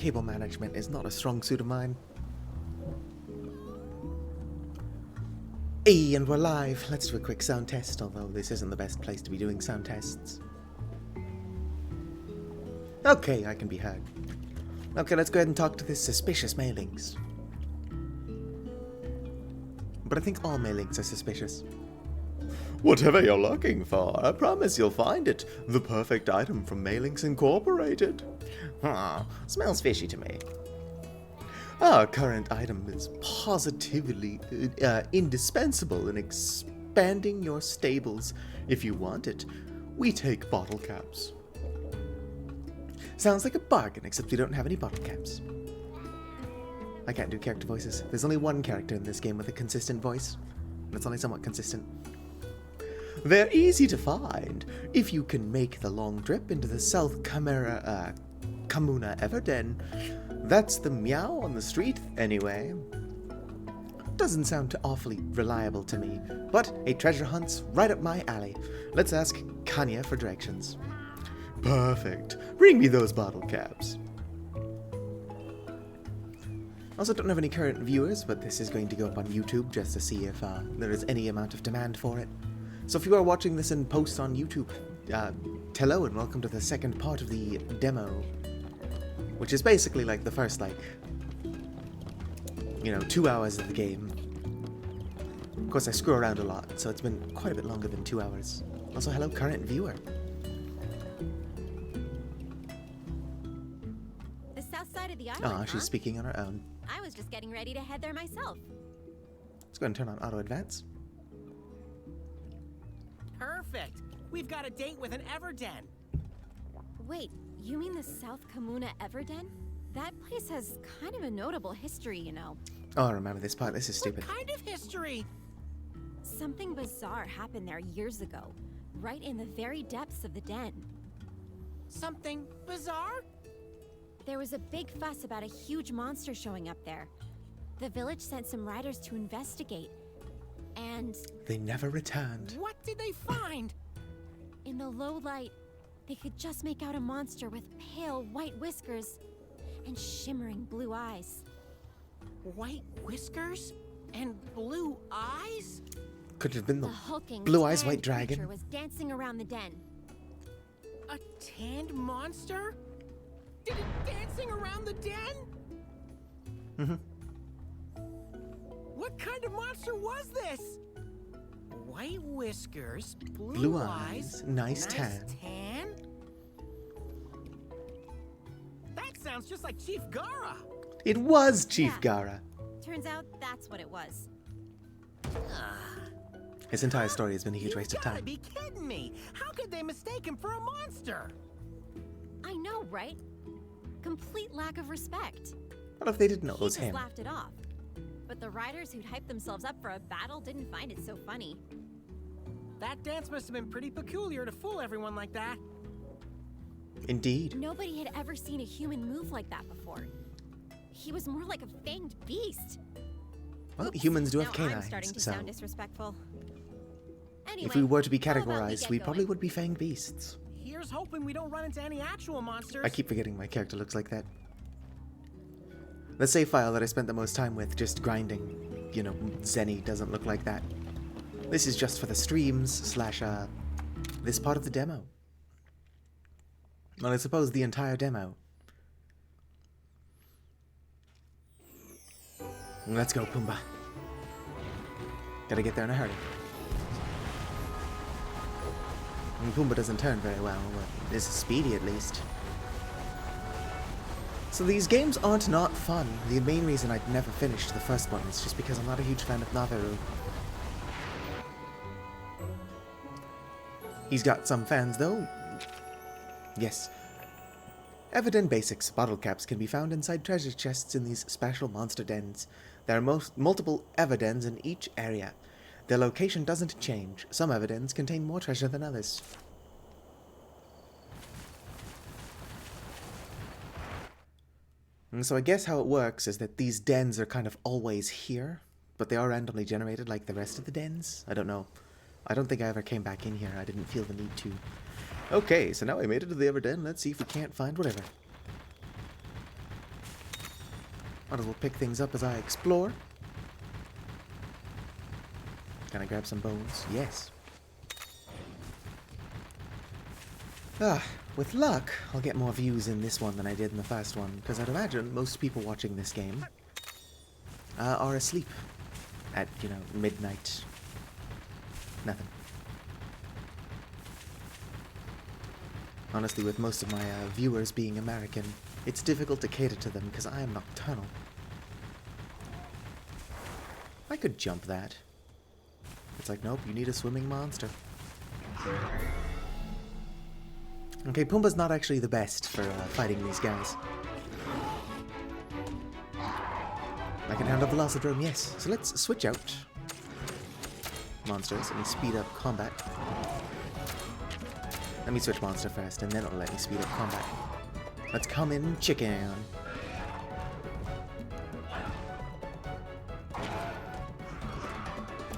Cable management is not a strong suit of mine. Hey, and we're live. Let's do a quick sound test, although this isn't the best place to be doing sound tests. Okay, I can be heard. Okay, let's go ahead and talk to this suspicious mailings. But I think all mailings are suspicious. Whatever you're looking for, I promise you'll find it. The perfect item from Mailings Incorporated. Smells fishy to me. Our current item is positively indispensable in expanding your stables. If you want it, we take bottle caps. Sounds like a bargain, except we don't have any bottle caps. I can't do character voices. There's only one character in this game with a consistent voice. And it's only somewhat consistent. They're easy to find. If you can make the long trip into the South Kamuna Everden, that's the meow on the street, anyway. Doesn't sound awfully reliable to me, but a treasure hunt's right up my alley. Let's ask Kanya for directions. Perfect. Bring me those bottle caps. Also, don't have any current viewers, but this is going to go up on YouTube just to see if there is any amount of demand for it. So if you are watching this in post on YouTube, hello and welcome to the second part of the demo. Which is basically like the first, 2 hours of the game. Of course, I screw around a lot, so it's been quite a bit longer than 2 hours. Also, hello, current viewer. The south side of the island, She's speaking on her own. I was just getting ready to head there myself. Let's go ahead and turn on auto advance. Perfect. We've got a date with an Everden. Wait, you mean the South Kamuna Everden? That place has kind of a notable history, you know. Oh, I remember this part. This is stupid. What kind of history? Something bizarre happened there years ago, right in the very depths of the den. Something bizarre? There was a big fuss about a huge monster showing up there. The village sent some riders to investigate, and They never returned. What did they find? in the low light, they could just make out a monster with pale white whiskers and shimmering blue eyes. White whiskers and blue eyes? Could have been The the hulking, Blue Eyes tanned White Dragon. creature was dancing around the den. A tanned monster? Did it dancing around the den? Mm-hmm. What kind of monster was this? White whiskers, Blue eyes, nice tan. That sounds just like Chief Gara. It was Chief Yeah. Gara. Turns out that's what it was. His entire story has been a huge waste of You gotta time. be kidding me! How could they mistake him for a monster? I know, right? Complete lack of respect. What if they didn't know it He was just him? laughed it off. But the riders who'd hyped themselves up for a battle didn't find it so funny. That dance must have been pretty peculiar to fool everyone like that. Indeed. Nobody had ever seen a human move like that before. He was more like a fanged beast. Well, Oops, humans do have now I'm starting canines, to so sound disrespectful. Anyway, if we were to be how about we categorized, get we going? probably would be fanged beasts. Here's hoping we don't run into any actual monsters. I keep forgetting my character looks like that. The save file that I spent the most time with just grinding, Zenny doesn't look like that. This is just for the streams / this part of the demo. Well, I suppose the entire demo. Let's go, Pumbaa. Gotta get there in a hurry. And Pumbaa doesn't turn very well, but this is speedy at least. So these games aren't not fun. The main reason I'd never finished the first one is just because I'm not a huge fan of Naveru. He's got some fans though. Yes. Everden Basics bottle caps can be found inside treasure chests in these special monster dens. There are multiple Everdens in each area. Their location doesn't change. Some Everdens contain more treasure than others. And so I guess how it works is that these dens are kind of always here, but they are randomly generated like the rest of the dens. I don't know. I don't think I ever came back in here. I didn't feel the need to. Okay, so now I made it to the Everden. Let's see if we can't find whatever. Might as well pick things up as I explore. Can I grab some bones? Yes. With luck, I'll get more views in this one than I did in the first one, because I'd imagine most people watching this game are asleep at, midnight. Nothing. Honestly, with most of my viewers being American, it's difficult to cater to them because I am nocturnal. I could jump that. It's like, nope, you need a swimming monster. Okay, Pumbaa's not actually the best for fighting these guys. I can handle Velocidrome, yes. So let's switch out monsters. Let me speed up combat. Let me switch monster first, and then it'll let me speed up combat. Let's come in chicken.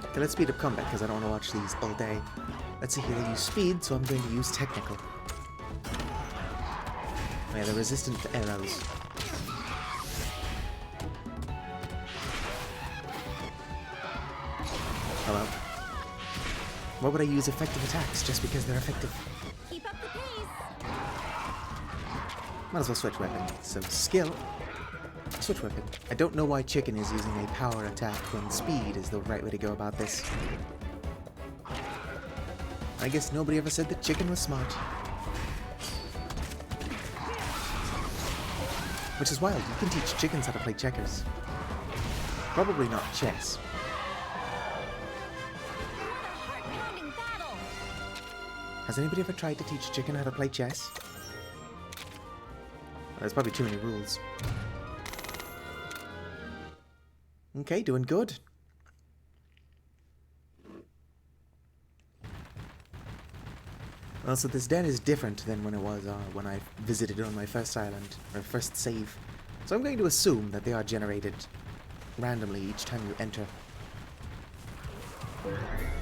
Okay, let's speed up combat, because I don't want to watch these all day. Let's see here, they use speed, so I'm going to use technical. Oh yeah, they're resistant to arrows. Hello. Why would I use effective attacks just because they're effective? Keep up the pace. Might as well switch weapon. So skill, switch weapon. I don't know why chicken is using a power attack when speed is the right way to go about this. I guess nobody ever said that chicken was smart. Which is wild, you can teach chickens how to play checkers. Probably not chess. Heart-pounding battle. Has anybody ever tried to teach chicken how to play chess? There's probably too many rules. Okay, doing good. Well, so this den is different than when it was when I visited on my first island, or first save. So I'm going to assume that they are generated randomly each time you enter. Or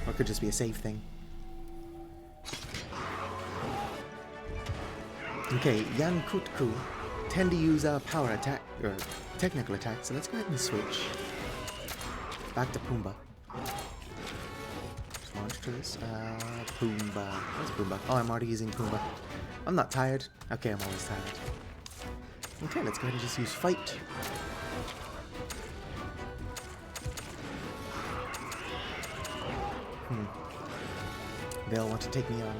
it could just be a save thing. Okay, Yankutku tend to use power attack, or technical attack, so let's go ahead and switch. Back to Pumbaa. Monsters, Pumbaa. What's Pumbaa? Oh, I'm already using Pumbaa. I'm not tired. Okay, I'm always tired. Okay, let's go ahead and just use fight. They'll want to take me on.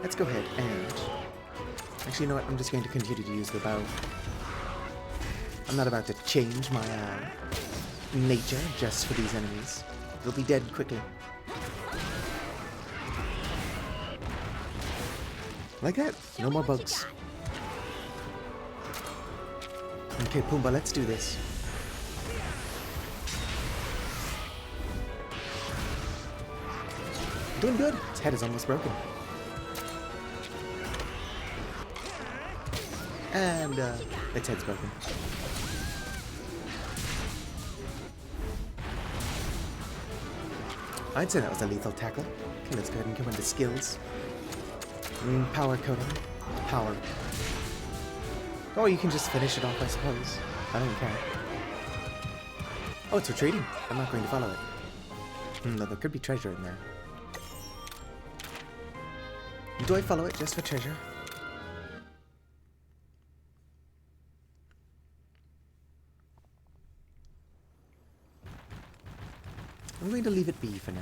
Let's go ahead and... Actually, you know what? I'm just going to continue to use the bow. I'm not about to change my nature just for these enemies. They'll be dead quickly. Like that. No more bugs. Okay, Pumbaa, let's do this. Doing good. Its head is almost broken. And its head's broken. I'd say that was a lethal tackle. Okay, let's go ahead and come into skills. Power coating. Power. Oh, you can just finish it off, I suppose. I don't care. Oh, it's retreating. I'm not going to follow it. No, there could be treasure in there. Do I follow it just for treasure? I'm going to leave it be for now.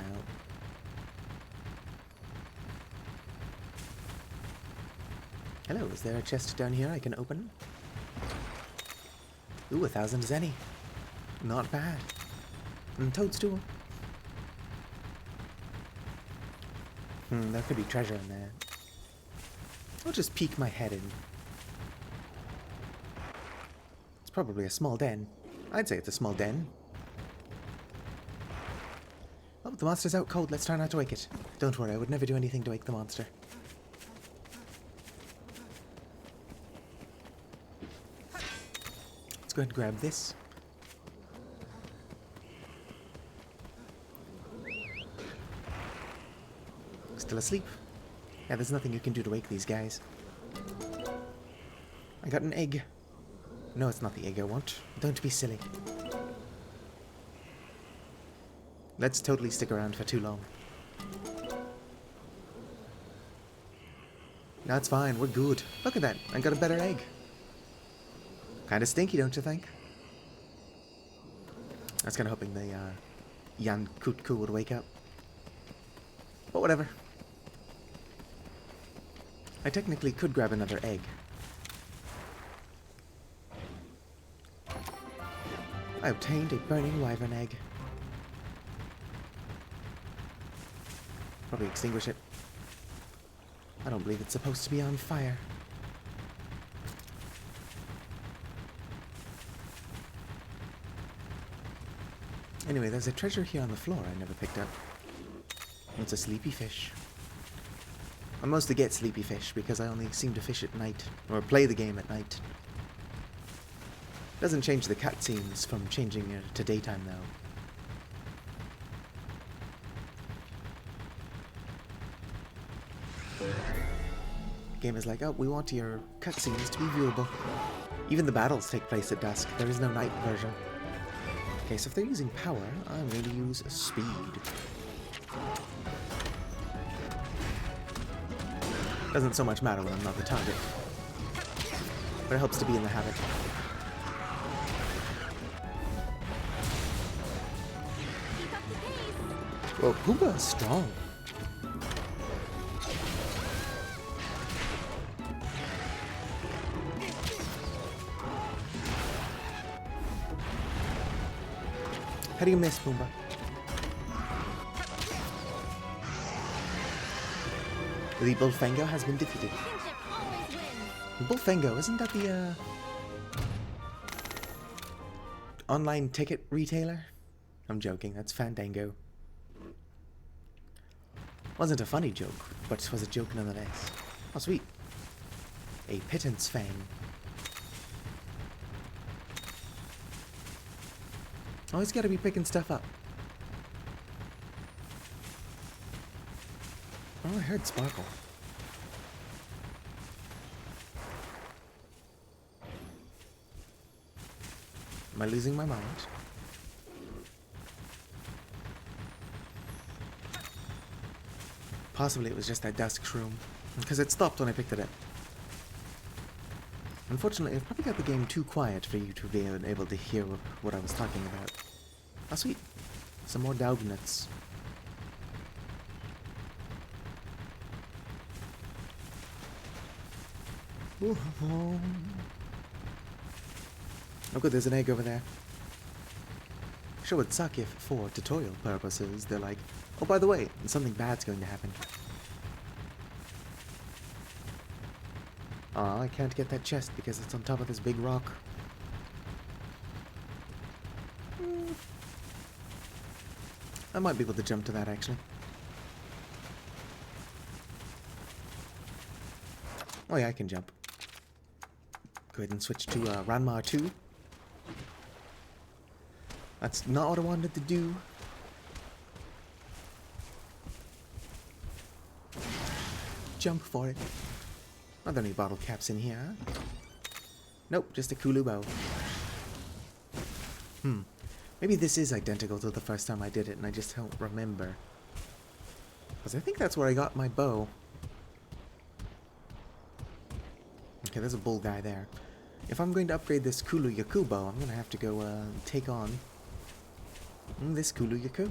Hello, is there a chest down here I can open? Ooh, 1,000 zenny. Not bad. And toadstool. There could be treasure in there. I'll just peek my head in. It's probably a small den. I'd say it's a small den. Oh, the monster's out cold. Let's try not to wake it. Don't worry, I would never do anything to wake the monster. Let's go ahead and grab this. Still asleep. Yeah, there's nothing you can do to wake these guys. I got an egg. No, it's not the egg I want. Don't be silly. Let's totally stick around for too long. That's fine, we're good. Look at that, I got a better egg. Kinda stinky, don't you think? I was kinda hoping the Yan Kutku would wake up. But whatever. I technically could grab another egg. I obtained a burning wyvern egg. Probably extinguish it. I don't believe it's supposed to be on fire. Anyway, there's a treasure here on the floor I never picked up. It's a sleepy fish. I mostly get sleepy fish because I only seem to fish at night, or play the game at night. Doesn't change the cutscenes from changing it to daytime though. Game is like, oh, we want your cutscenes to be viewable. Even the battles take place at dusk. There is no night version. Okay, so if they're using power, I'm going to use speed. Doesn't so much matter when I'm not the target. But it helps to be in the habit. Well, Pumbaa is strong. How do you miss, Pumbaa? The Bullfango has been defeated. Bullfango, isn't that the online ticket retailer? I'm joking, that's Fandango. Wasn't a funny joke, but was a joke nonetheless. Oh, sweet. A pittance fang. Always gotta be picking stuff up. Oh, I heard Sparkle. Am I losing my mind? Possibly it was just that dusk shroom, because it stopped when I picked it up. Unfortunately, I've probably got the game too quiet for you to be able to hear what I was talking about. Ah, sweet. Some more Daugnuts. Oh good, there's an egg over there. Sure would suck if, for tutorial purposes, they're like, oh, by the way, something bad's going to happen. Aw, I can't get that chest because it's on top of this big rock. I might be able to jump to that, actually. Oh yeah, I can jump. Go ahead and switch to Ranma 2. That's not what I wanted to do. Jump for it. Are there any bottle caps in here? Nope, just a Kulu bow. Maybe this is identical to the first time I did it and I just don't remember. Because I think that's where I got my bow. Okay, there's a bull guy there. If I'm going to upgrade this Kulu Yaku bow, I'm going to have to go take on this Kulu Yaku.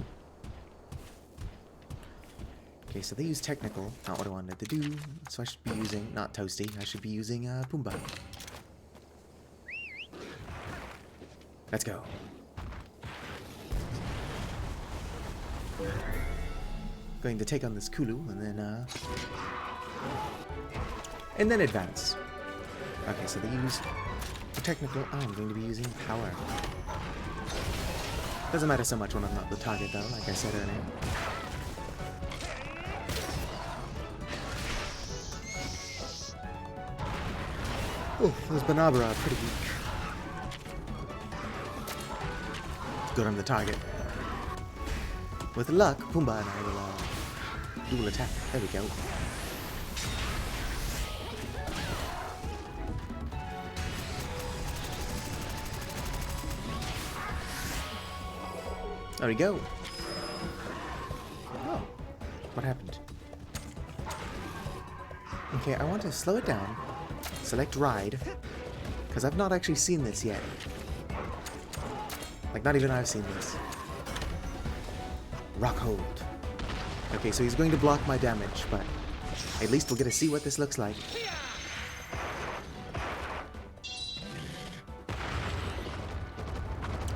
Okay, so they use technical, not what I wanted to do, so I should be using, not Toasty, I should be using Pumbaa. Let's go. Going to take on this Kulu and then advance. Okay, so they use for technical, I'm going to be using power. Doesn't matter so much when I'm not the target though, like I said earlier. Oh, those Banabra are pretty weak. Good on the target. With luck, Pumbaa and I will dual attack. There we go. There we go. Oh, what happened? Okay, I want to slow it down. Select ride. Because I've not actually seen this yet. Like, not even I've seen this. Rock hold. Okay, so he's going to block my damage, but at least we'll get to see what this looks like.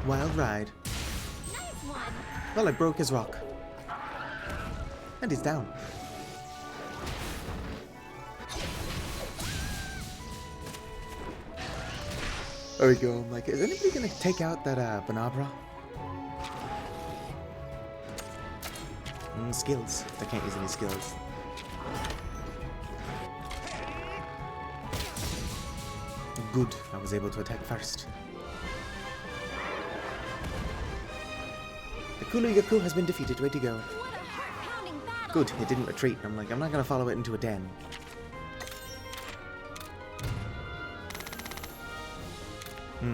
Wild ride. Nice one. Well, I broke his rock. And he's down. There we go. I'm like, is anybody gonna take out that Banabra? Skills. I can't use any skills. Good. I was able to attack first. The Kulu-Yaku has been defeated. Way to go. What a heart-pounding battle. Good. It didn't retreat. I'm like, I'm not gonna follow it into a den.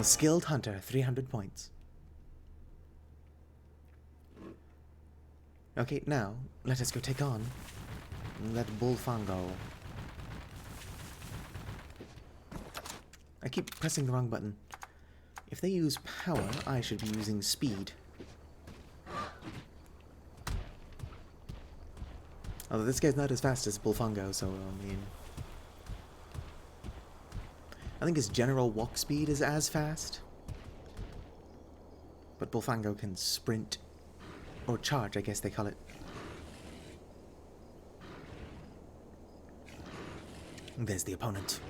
Skilled Hunter, 300 points. Okay, now, let us go take on that Bullfango. I keep pressing the wrong button. If they use power, I should be using speed. Although this guy's not as fast as Bullfango, so, I mean... I think his general walk speed is as fast. But Bullfango can sprint. Or charge, I guess they call it. There's the opponent.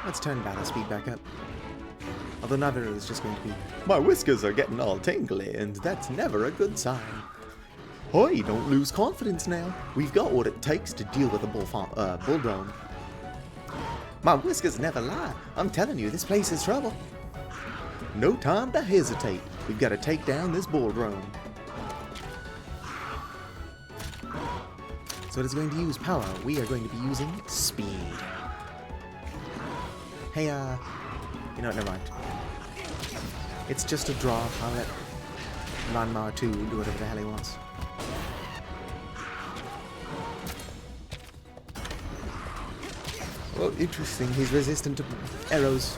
Let's turn battle speed back up. Although Naviru is just going to be, my whiskers are getting all tingly, and that's never a good sign. Hey, don't lose confidence now. We've got what it takes to deal with a bulldrome. My whiskers never lie. I'm telling you, this place is trouble. No time to hesitate. We've got to take down this bulldrome. So it is going to use power. We are going to be using speed. Hey, you know what, never mind. It's just a draw. I'll let Lanmar 2 do whatever the hell he wants. Oh, interesting. He's resistant to arrows.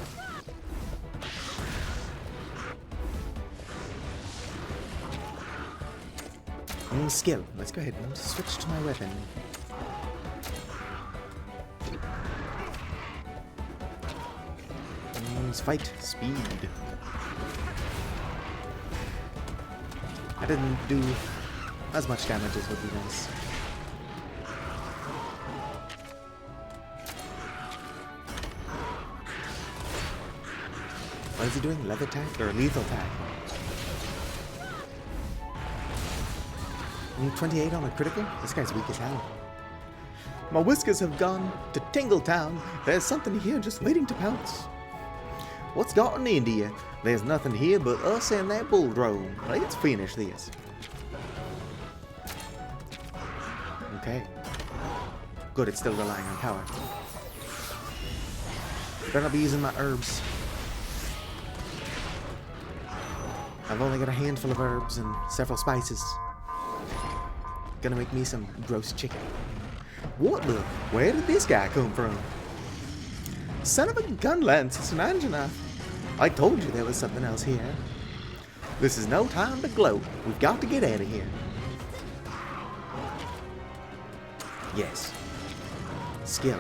Skill. Let's go ahead and switch to my weapon. Fight. Speed. I didn't do as much damage as would be nice. What is he doing? Leather attack or lethal attack? 28 on a critical? This guy's weak as hell. My whiskers have gone to Tingletown. There's something here just waiting to pounce. What's gotten into you? There's nothing here but us and that bulldrome. Let's finish this. Okay. Good, it's still relying on power. Better not be using my herbs. I've only got a handful of herbs and several spices. Gonna make me some gross chicken. What the? Where did this guy come from? Son of a gun lance, it's an Anjanath. I told you there was something else here. This is no time to gloat. We've got to get out of here. Yes. Skill.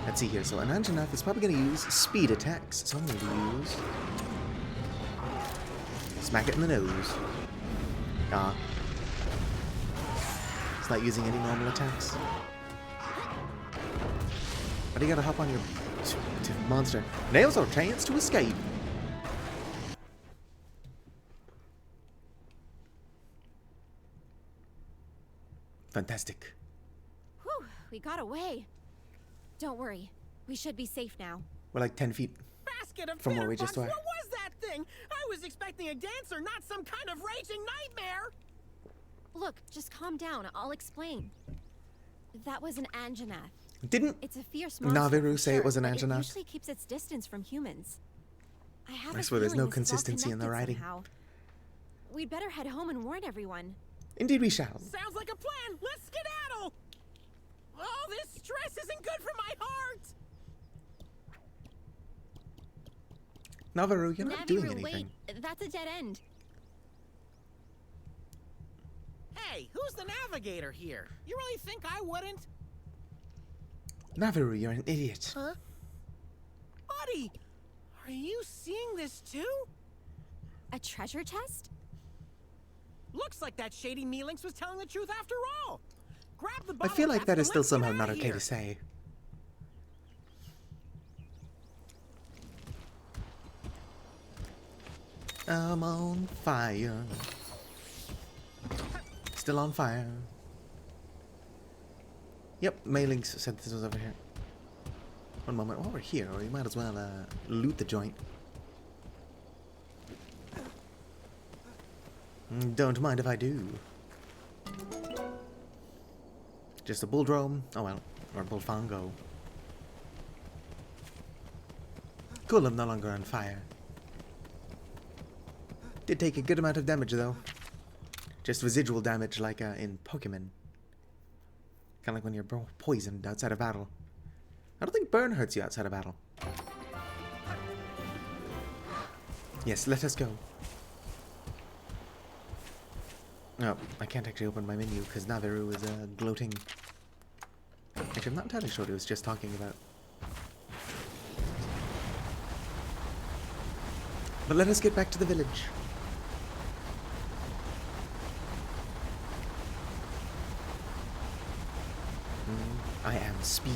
Let's see here. So an Anjanath is probably going to use speed attacks. So I'm going to use... Smack it in the nose. Ah. It's not using any normal attacks. But you gotta hop on your monster. Now's our chance to escape. Fantastic. Whew, we got away. Don't worry, we should be safe now. We're like 10 feet Basket of from where we bitterbugs, just were. what was that thing? I was expecting a dancer, not some kind of raging nightmare. Look, just calm down, I'll explain. That was an Anjanath. Didn't It's a fierce monster. Naviru for say sure, it was an but Anjanath? It usually keeps its distance from humans. have I a swear there's feeling no this is all consistency in the connected writing. somehow. We'd better head home and warn everyone. Indeed we shall. Sounds like a plan. Let's skedaddle. Oh, this stress isn't good for my heart. Naviru, you're not doing Naviru, anything. wait, that's a dead end. Hey, who's the navigator here? You really think I wouldn't? Naviru, you're an idiot. Huh? Buddy, are you seeing this too? A treasure chest? Looks like that shady Mealinx was telling the truth after all. Grab the I bottle feel like caps that and is still let's get somehow outta not okay here. to say. I'm on fire. Still on fire. Yep, Mealinx said this was over here. One moment, while we're here, we might as well loot the joint. Don't mind if I do. Just a bulldrome, oh well, or bullfango. Cool, I'm no longer on fire. Did take a good amount of damage though. Just residual damage like in Pokemon. Kind of like when you're poisoned outside of battle. I don't think burn hurts you outside of battle. Yes, let us go. Oh, I can't actually open my menu because Naviru is gloating. Actually, I'm not entirely sure what he was just talking about. But let us get back to the village. I am speed.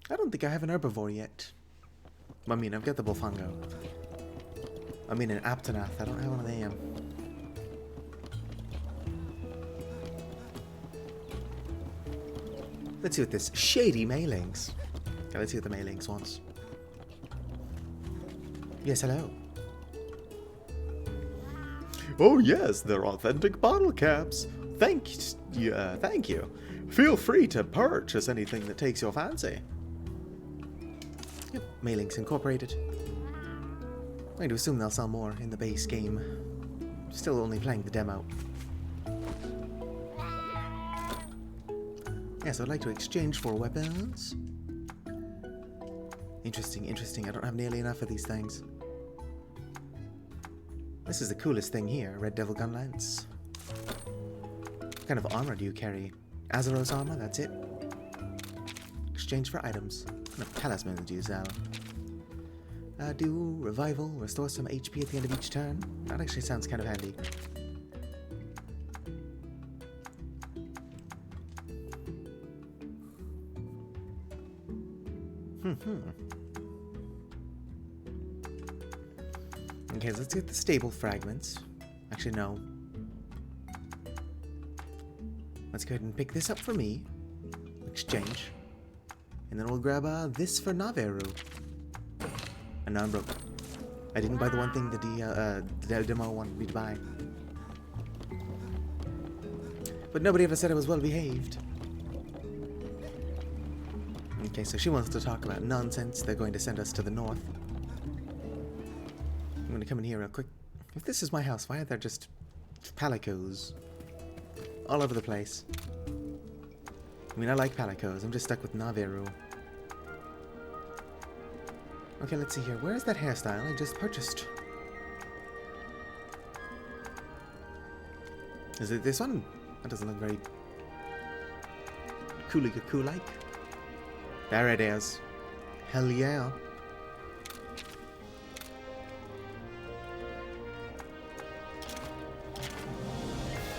I don't think I have an herbivore yet. I mean, I've got the bullfango. I mean, an Aptonath. I don't have one of them. Let's see what this shady Mealinx. Okay, let's see what the Mealinx wants. Yes, hello. Oh yes, they're authentic bottle caps. Thank you. Feel free to purchase anything that takes your fancy. Yep, Mealinx Incorporated. I'm going to assume they'll sell more in the base game. Still only playing the demo. Yes, I'd like to exchange for weapons. Interesting. I don't have nearly enough of these things. This is the coolest thing here, Red Devil Gun Lance. What kind of armor do you carry? Azeroth armor, that's it. Exchange for items. What kind of talisman do you sell? Do revival, restore some HP at the end of each turn. That actually sounds kind of handy. Okay, so let's get the stable fragments. Actually, no. Let's go ahead and pick this up for me. Exchange. And then we'll grab this for Naviru. And now I'm broke. I didn't buy the one thing the demo wanted me to buy. But nobody ever said I was well behaved. Okay, so she wants to talk about nonsense. They're going to send us to the north. I'm going to come in here real quick. If this is my house, why are there just palicos all over the place? I mean, I like palicos. I'm just stuck with Naviru. Okay, let's see here. Where's that hairstyle I just purchased? Is it this one? That doesn't look very cool-like. There it is. Hell yeah.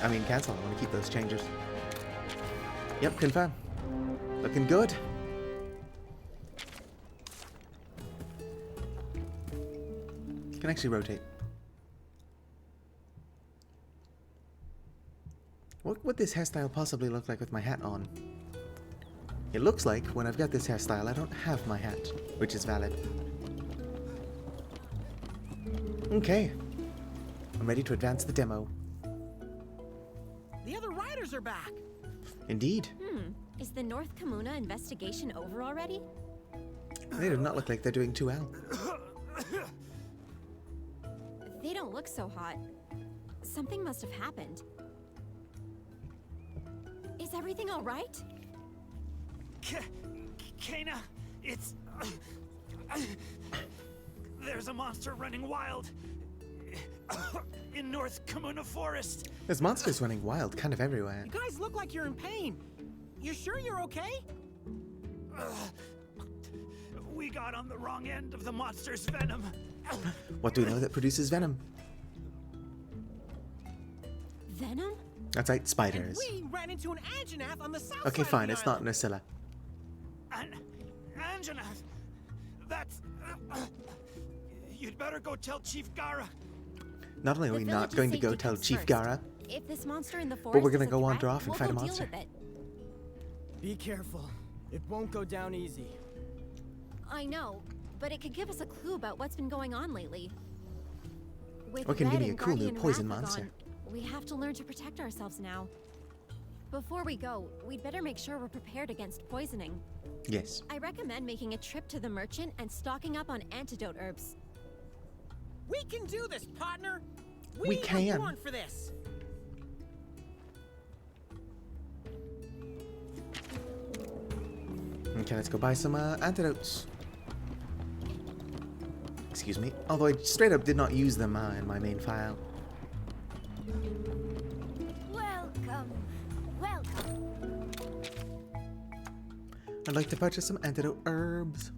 I mean, cancel. I want to keep those changes. Yep, confirm. Looking good. Can actually rotate. What would this hairstyle possibly look like with my hat on? It looks like when I've got this hairstyle, I don't have my hat, which is valid. Okay. I'm ready to advance the demo. The other riders are back. Indeed. Is the North Kamuna investigation over already? They do not look like they're doing too well. They don't look so hot. Something must have happened. Is everything all right? Kana, it's... There's a monster running wild in North Kamuna Forest. There's monsters running wild kind of everywhere. You guys look like you're in pain. You sure you're okay? We got on the wrong end of the monster's venom. What do we know that produces venom? Venom? That's right, And spiders. we ran into an Anjanath on the south Okay, side of fine, the it's not island. Nursilla. Anjanath, that's... You'd better go tell Chief Gara. Not only are The we not village's going to go safety tell comes Chief first. Gara, If this monster in the forest but we're gonna is a go wander threat, off and we'll fight a go deal monster. with it. Be careful. It won't go down easy. I know, but it could give us a clue about what's been going on lately. With Or can give Red me a and cool new Guardian poison Wrath monster. gone, we have to learn to protect ourselves now. Before we go, we'd better make sure we're prepared against poisoning. yes. I recommend making a trip to the merchant and stocking up on antidote herbs. We can do this, partner. We were can. born for this. Okay, let's go buy some antidotes. Excuse me. Although I straight up did not use them in my main file. Welcome, welcome. I'd like to purchase some antidote herbs.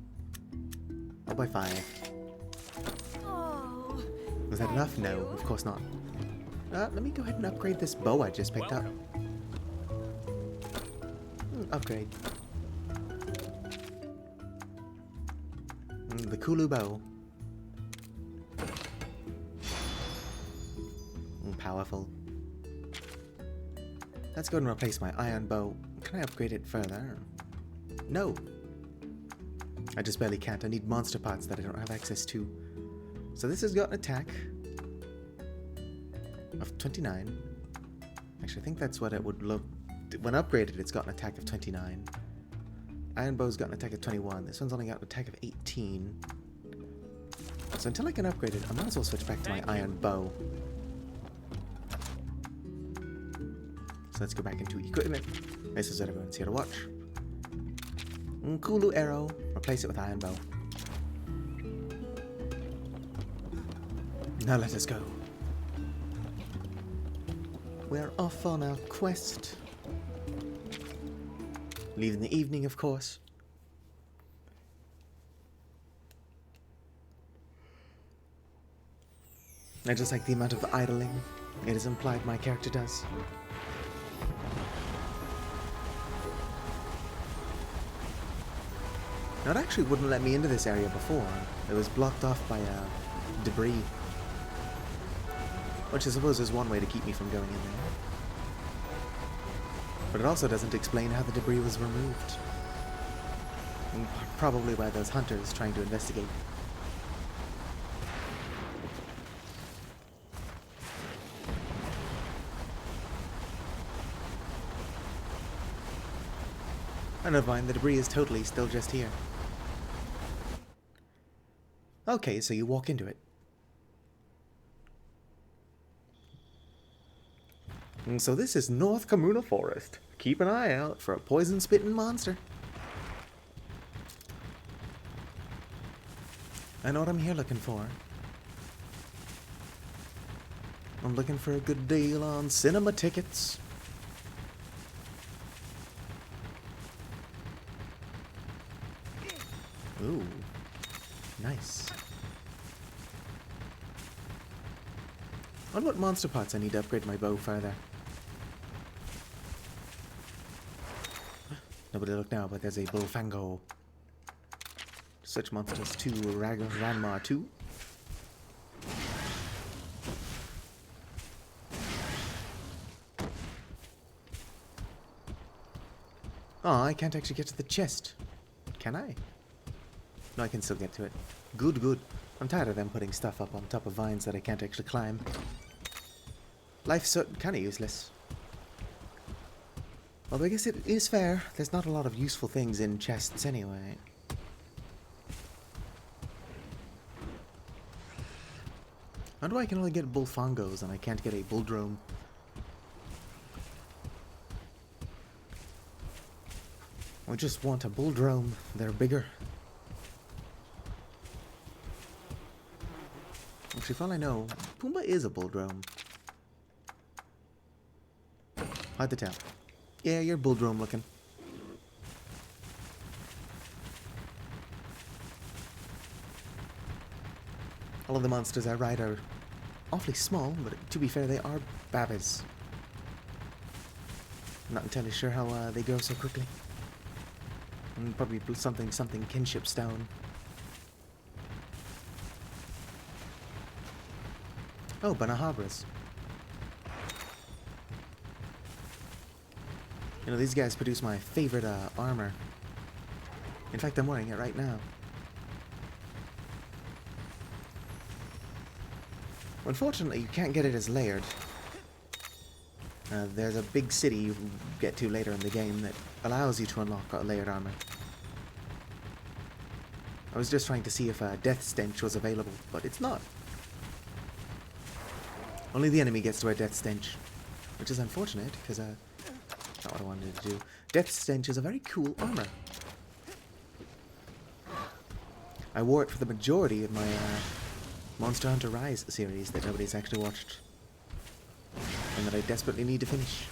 I'll buy 5. Oh, Was that enough? No, of course not. Let me go ahead and upgrade this bow I just picked up. Upgrade. The Kulu bow. Powerful. Let's go and replace my iron bow. Can I upgrade it further? No. I just barely can't. I need monster parts that I don't have access to. So this has got an attack of 29. Actually, I think that's what it would look... When upgraded, it's got an attack of 29. Iron bow's got an attack of 21. This one's only got an attack of 18. So until I can upgrade it, I might as well switch back to my iron bow. So let's go back into equipment. This is what everyone's here to watch. Kulu arrow. Replace it with iron bow. Now let us go. We're off on our quest. Leave in the evening, of course. I just like the amount of idling it is implied my character does. Now, it actually wouldn't let me into this area before. It was blocked off by debris. Which I suppose is one way to keep me from going in there. But it also doesn't explain how the debris was removed. And probably by those hunters trying to investigate. Oh, never mind, the debris is totally still just here. Okay, so you walk into it. And so this is North Kamuna Forest. Keep an eye out for a poison-spitting monster. I know what I'm here looking for. I'm looking for a good deal on cinema tickets. Ooh, nice. I wonder what monster parts I need to upgrade my bow further. Nobody look now, but there's a Bullfango. Such monsters too, Ranma 2. Oh, I can't actually get to the chest. Can I? No, I can still get to it. Good, good. I'm tired of them putting stuff up on top of vines that I can't actually climb. Life's so kind of useless. Although I guess it is fair, there's not a lot of useful things in chests anyway. How do I can only get bullfongos and I can't get a bulldrome? I just want a bulldrome. They're bigger. Actually, for all I know, Pumbaa is a bulldrome. Hard to tell. Yeah, you're bulldrome looking. All of the monsters I ride are awfully small, but to be fair, they are babbies. I'm not entirely sure how they grow so quickly. Probably something kinship stone. Oh, Banahabras. You know, these guys produce my favorite armor. In fact, I'm wearing it right now. Unfortunately, you can't get it as layered. There's a big city you get to later in the game that allows you to unlock layered armor. I was just trying to see if Death Stench was available, but it's not. Only the enemy gets to wear Death Stench, which is unfortunate, because not what I wanted to do. Death Stench is a very cool armor. I wore it for the majority of my Monster Hunter Rise series that nobody's actually watched, and that I desperately need to finish.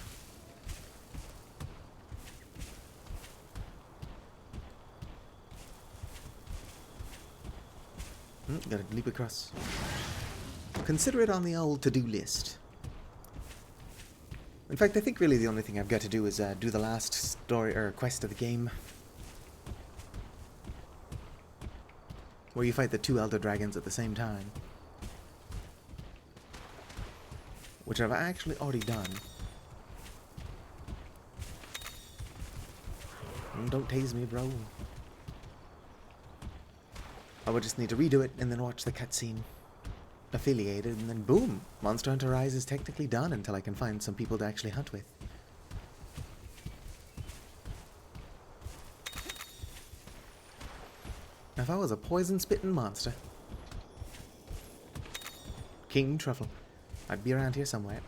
Gotta leap across. Consider it on the old to-do list. In fact, I think really the only thing I've got to do is do the last story or quest of the game, where you fight the 2 Elder Dragons at the same time, which I've actually already done. Don't tase me, bro. I would just need to redo it and then watch the cutscene affiliated, and then boom! Monster Hunter Rise is technically done until I can find some people to actually hunt with. Now, if I was a poison-spitting monster, King Truffle, I'd be around here somewhere.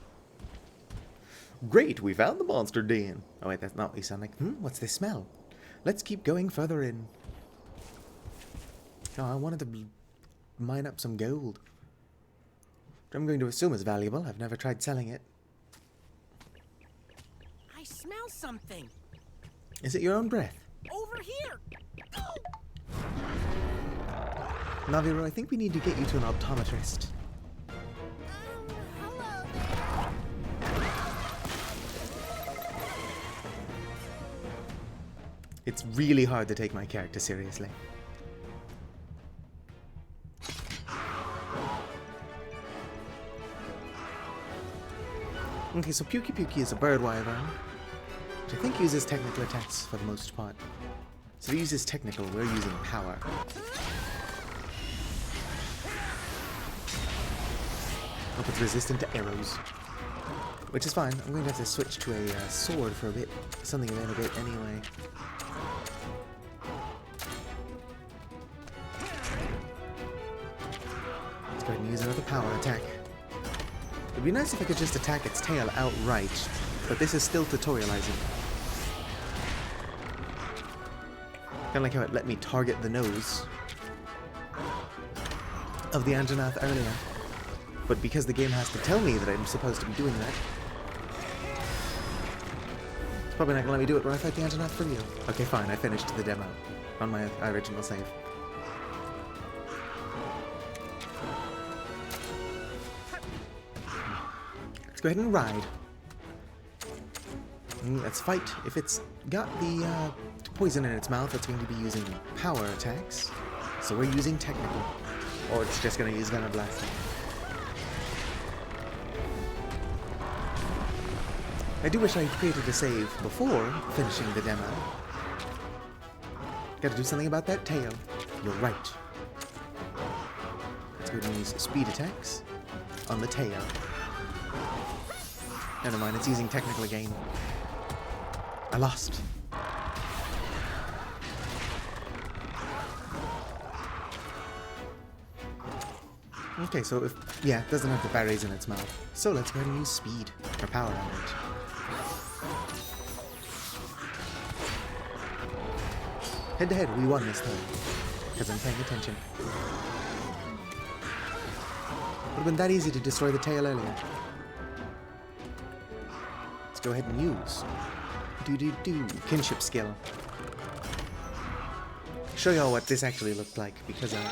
Great, we found the monster den. Oh wait, that's not what you sound like. What's this smell? Let's keep going further in. Oh, I wanted to mine up some gold. I'm going to assume it's valuable. I've never tried selling it. I smell something. Is it your own breath? Over here. Naviro, I think we need to get you to an optometrist. Hello. It's really hard to take my character seriously. Okay, so Puki Puki is a bird wyvern, which I think uses technical attacks for the most part. So if he uses technical, we're using power. Hope it's resistant to arrows. Which is fine. I'm going to have to switch to a sword for a bit. Something in a bit anyway. Let's go ahead and use another power attack. It'd be nice if I could just attack its tail outright, but this is still tutorializing. Kind of like how it let me target the nose of the Anjanath earlier. But because the game has to tell me that I'm supposed to be doing that, it's probably not going to let me do it when I fight the Anjanath for you. Okay, fine, I finished the demo on my original save. Let's go ahead and ride. Let's fight. If it's got the poison in its mouth, it's going to be using power attacks. So we're using technical. Or it's just going to use Venom Blast. I do wish I created a save before finishing the demo. Gotta do something about that tail. You're right. Let's go and use speed attacks on the tail. Never mind, it's using technical again. I lost. Okay, so if... yeah, it doesn't have the berries in its mouth. So let's go ahead and use speed, or power on it. Head to head, we won this time. Because I'm paying attention. Would have been that easy to destroy the tail earlier. Let's go ahead and use... kinship skill. Show y'all what this actually looked like, because I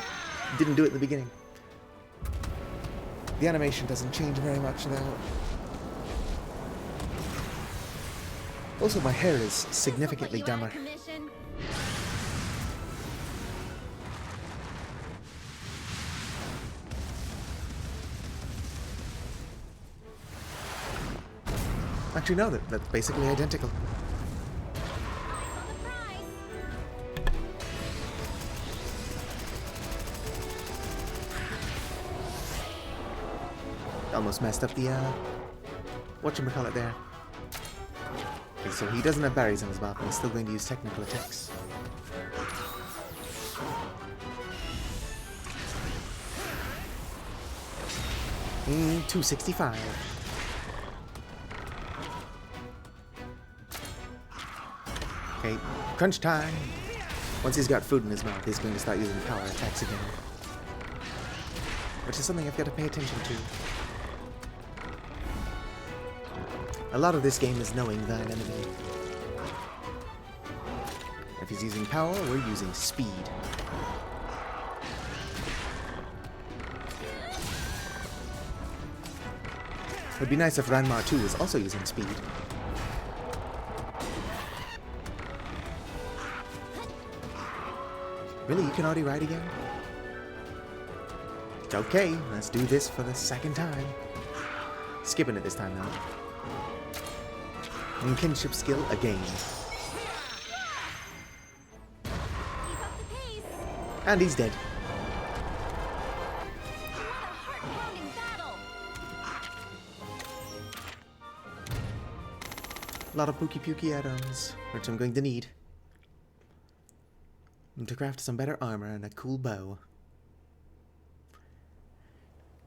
didn't do it in the beginning. The animation doesn't change very much now. Also, my hair is significantly dumber. Actually, no, that's basically identical. Almost messed up the, whatchamacallit there. Okay, so he doesn't have berries in his mouth, but he's still going to use technical attacks. Mm, 265. Okay, crunch time! Once he's got food in his mouth, he's going to start using power attacks again. Which is something I've got to pay attention to. A lot of this game is knowing thine enemy. If he's using power, we're using speed. It'd be nice if Ranma 2 was also using speed. Really? You can already ride again? Okay, let's do this for the second time. Skipping it this time now. And kinship skill again. And he's dead. A lot of pooky items, which I'm going to need. And to craft some better armor and a cool bow.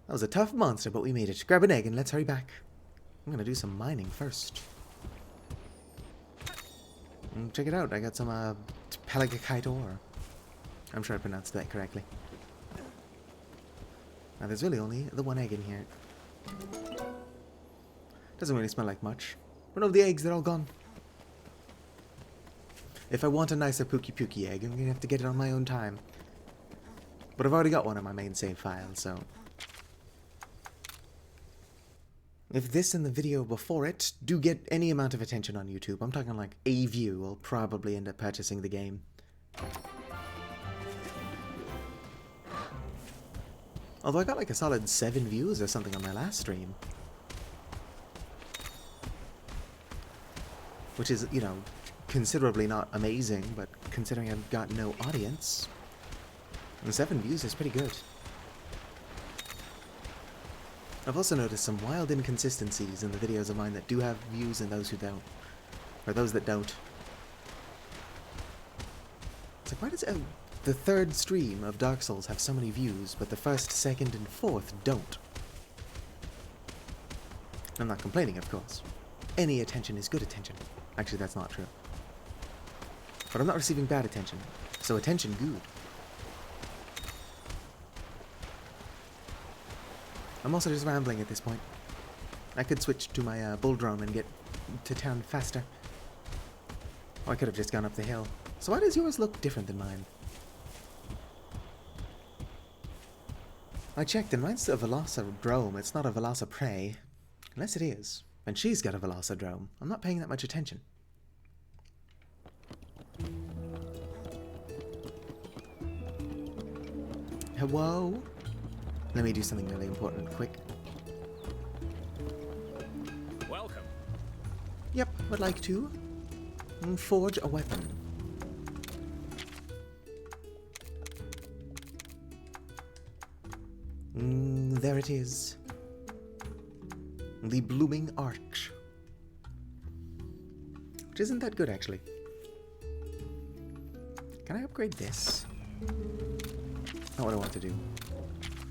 That was a tough monster, but we made it. Grab an egg and let's hurry back. I'm gonna do some mining first. And check it out, I got some pelagakite ore. I'm sure I pronounced that correctly. Now there's really only the one egg in here. Doesn't really smell like much. But no, the eggs, they're all gone. If I want a nicer pooky egg, I'm gonna have to get it on my own time. But I've already got one on my main save file, so... If this and the video before it do get any amount of attention on YouTube, I'm talking like a view, I'll probably end up purchasing the game. Although I got like a solid 7 views or something on my last stream. Which is, you know, considerably not amazing, but considering I've got no audience, and 7 views is pretty good. I've also noticed some wild inconsistencies in the videos of mine that do have views and those who don't. Or those that don't. It's like, why does the third stream of Dark Souls have so many views, but the first, second, and fourth don't? I'm not complaining, of course. Any attention is good attention. Actually, that's not true. But I'm not receiving bad attention, so attention good. I'm also just rambling at this point. I could switch to my bull drone and get to town faster. Or I could have just gone up the hill. So why does yours look different than mine? I checked and mine's a Velociraptor. It's not a Velociprey. Unless it is. And she's got a Velociraptor. I'm not paying that much attention. Hello? Let me do something really important, quick. Welcome. Yep, would like to forge a weapon. There it is. The Blooming Arch. which isn't that good actually. Can I upgrade this? Not what I want to do.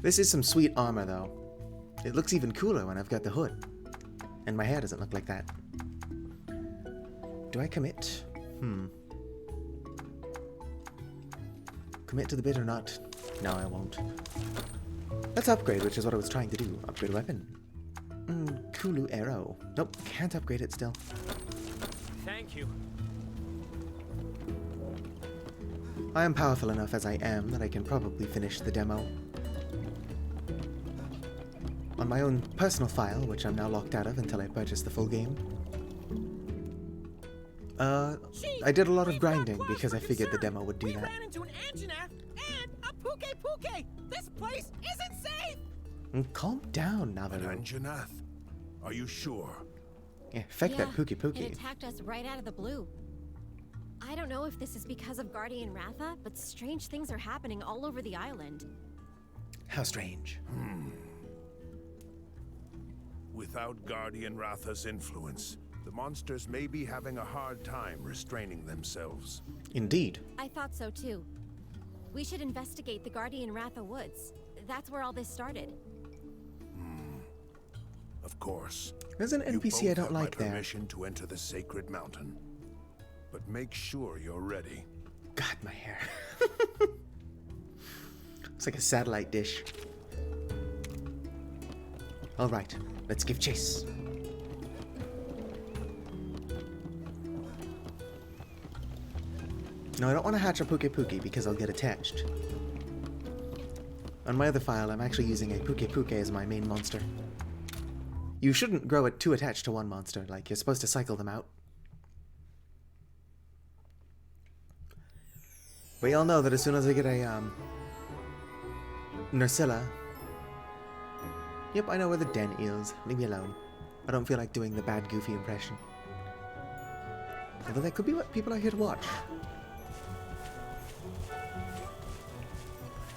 This is some sweet armor though. It looks even cooler when I've got the hood. And my hair doesn't look like that. Do I commit? Commit to the bit or not? No, I won't. Let's upgrade, which is what I was trying to do. Upgrade weapon. Kulu arrow. Nope, can't upgrade it still. Thank you. I am powerful enough as I am that I can probably finish the demo. On my own personal file, which I'm now locked out of until I purchase the full game. I did a lot of grinding because I figured the demo would do we that. ran into an engineer and a puke. This place isn't safe. Calm down, An Navarro. Anjanath? Are you sure? Yeah, feck that Pookie It Pookie. attacked us right out of the blue. I don't know if this is because of Guardian Ratha, but strange things are happening all over the island. How strange. Without Guardian Ratha's influence, the monsters may be having a hard time restraining themselves. Indeed. I thought so too. We should investigate the Guardian Ratha Woods. That's where all this started. Of course. There's an You NPC I both don't have like my there. permission to enter the sacred mountain. But make sure you're ready. God, my hair. It's like a satellite dish. Alright, let's give chase. No, I don't want to hatch a Pookie because I'll get attached. On my other file, I'm actually using a Pookie as my main monster. You shouldn't grow it too attached to one monster, like you're supposed to cycle them out. We all know that as soon as I get a, Nursilla... Yep, I know where the den is. Leave me alone. I don't feel like doing the bad, goofy impression. Although that could be what people are here to watch.